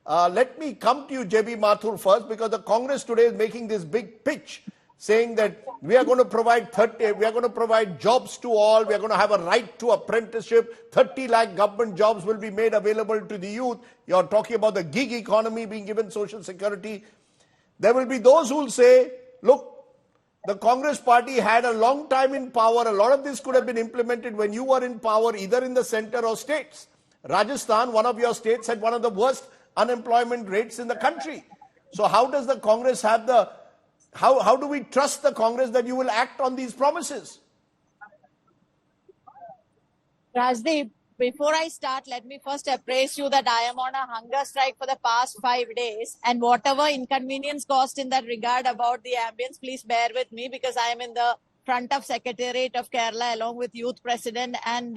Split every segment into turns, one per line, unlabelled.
Let me come to you, JB Mathur, first, because the Congress today is making this big pitch, saying that we are going to provide jobs to all, we are going to have a right to apprenticeship, 30 lakh government jobs will be made available to the youth. You're talking about the gig economy being given social security. There will be those who will say, look, the Congress party had a long time in power. A lot of this could have been implemented when you were in power, either in the center or states. Rajasthan, one of your states, had one of the worst unemployment rates in the country. So how does the Congress have how do we trust the Congress that you will act on these promises?
Rajdeep, before I start, let me first appraise you that I am on a hunger strike for the past 5 days, and whatever inconvenience caused in that regard about the ambience, please bear with me, because I am in the front of Secretariat of Kerala along with Youth President and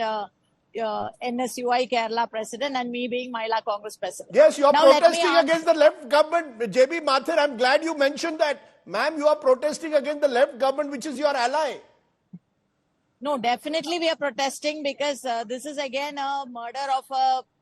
NSUI Kerala President, and me being Mahila Congress President.
Yes, you are protesting against the left government. JB Mathur, I'm glad you mentioned that. Ma'am, you are protesting against the left government, which is your ally.
No, definitely we are protesting because this is again a murder of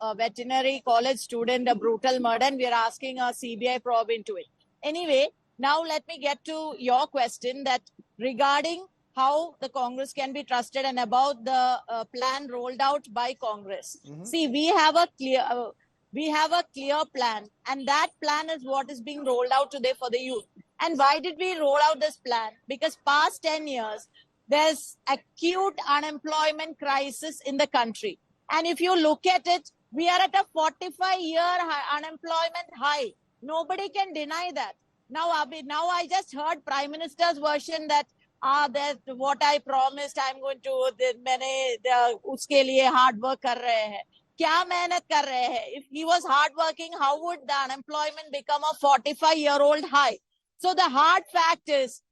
a veterinary college student, a brutal murder, and we are asking a CBI probe into it. Anyway, now let me get to your question that regarding how the Congress can be trusted and about the plan rolled out by Congress. Mm-hmm. See, we have a clear plan, and that plan is what is being rolled out today for the youth. And why did we roll out this plan? Because past 10 years, there's acute unemployment crisis in the country. And if you look at it, we are at a 45-year unemployment high. Nobody can deny that. Now I just heard Prime Minister's version that that what I promised, I'm going to, uske liye hard work kar rahe hai. Kya mehnat kar rahe hai? If he was hard working, how would the unemployment become a 45-year-old high? So the hard fact is,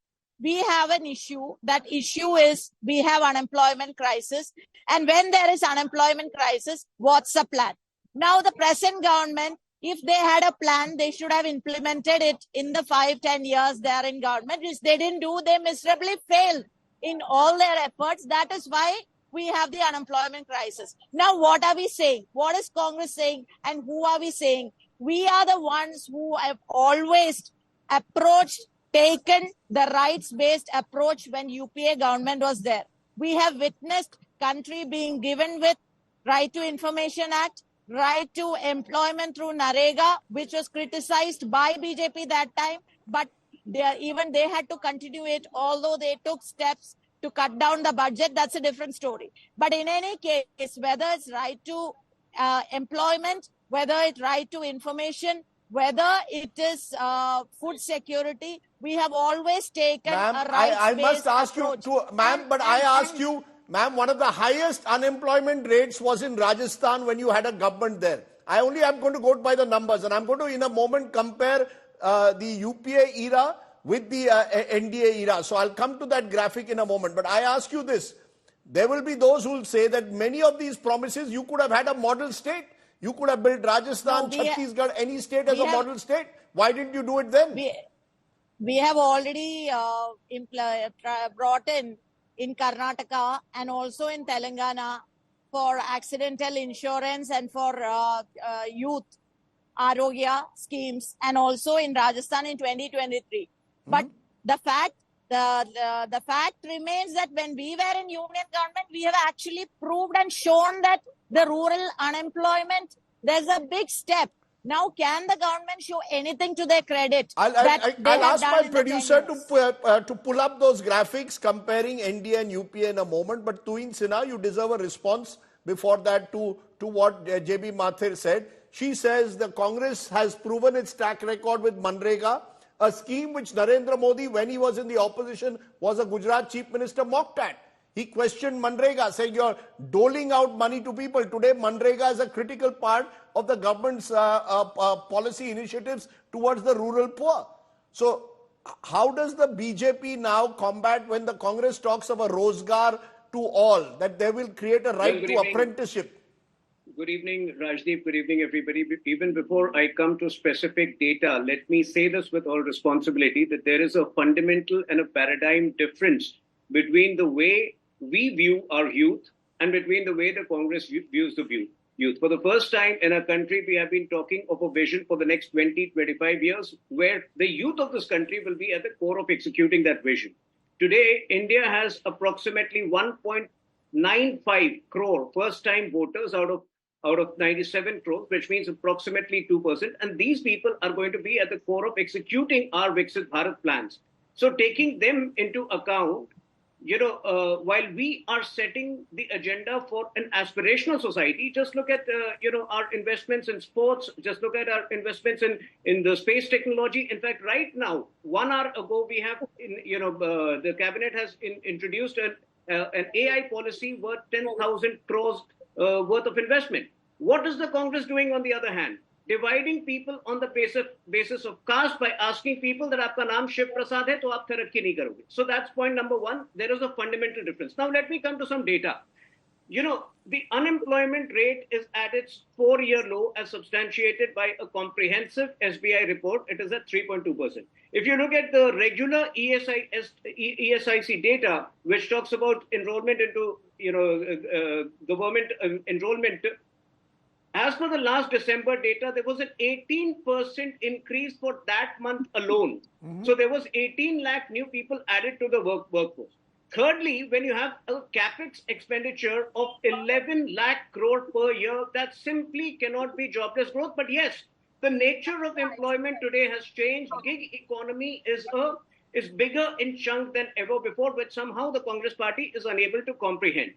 we have an issue. That issue is we have unemployment crisis. And when there is unemployment crisis, what's the plan? Now the present government, if they had a plan, they should have implemented it in the 5-10 years they are in government. Which they didn't do, they miserably failed in all their efforts. That is why we have the unemployment crisis. Now what are we saying? What is Congress saying? And who are we saying? We are the ones who have always taken the rights-based approach when UPA government was there. We have witnessed country being given with Right to Information Act, right to employment through Narega, which was criticized by BJP that time, but they had to continue it, although they took steps to cut down the budget. That's a different story. But in any case, whether it's right to employment, whether it's right to information, whether it is food security, we have always taken a rights-based approach.
I must ask you, I asked you, ma'am, one of the highest unemployment rates was in Rajasthan when you had a government there. I only am going to go by the numbers, and I'm going to, in a moment, compare the UPA era with the NDA era. So I'll come to that graphic in a moment. But I ask you this. There will be those who will say that many of these promises, you could have had a model state. You could have built Rajasthan, Chhattisgarh, any state as a model state. Why didn't you do it then?
We have already brought in Karnataka and also in Telangana for accidental insurance and for youth Arogya schemes, and also in Rajasthan in 2023. Mm-hmm. But the fact remains that when we were in union government, we have actually proved and shown that the rural unemployment, there's a big step. Now, can the government show anything to their credit?
I'll ask my producer to pull up those graphics comparing NDA and UPA in a moment. But Tuin Sinha, you deserve a response before that to what JB Mathur said. She says the Congress has proven its track record with Manrega, a scheme which Narendra Modi, when he was in the opposition, was a Gujarat Chief Minister, mocked at. He questioned Manrega, saying you're doling out money to people. Today, Manrega is a critical part of the government's policy initiatives towards the rural poor. So, how does the BJP now combat when the Congress talks of a Rozgar to all, that they will create a right to apprenticeship?
Good evening, Rajdeep. Good evening, everybody. Even before I come to specific data, let me say this with all responsibility, that there is a fundamental and a paradigm difference between the way we view our youth and between the way the Congress views the youth. For the first time in our country, we have been talking of a vision for the next 20, 25 years, where the youth of this country will be at the core of executing that vision. Today, India has approximately 1.95 crore first-time voters out of 97 crores, which means approximately 2%. And these people are going to be at the core of executing our Viksit Bharat plans. So taking them into account, while we are setting the agenda for an aspirational society, just look at, our investments in sports, just look at our investments in the space technology. In fact, right now, 1 hour ago, we have, the cabinet has introduced an AI policy worth 10,000 crores worth of investment. What is the Congress doing on the other hand? Dividing people on the basis of caste by asking people that aapka naam Shiv Prasad hai, to aap tarakki nahi karoge. So that's point number one. There is a fundamental difference. Now let me come to some data. The unemployment rate is at its 4-year low as substantiated by a comprehensive SBI report. It is at 3.2%. If you look at the regular ESIC data, which talks about enrollment into, government enrollment, as per the last December data, there was an 18% increase for that month alone. Mm-hmm. So there was 18 lakh new people added to the workforce. Thirdly, when you have a capex expenditure of 11 lakh crore per year, that simply cannot be jobless growth. But yes, the nature of employment today has changed. Gig economy is bigger in chunk than ever before, which somehow the Congress party is unable to comprehend.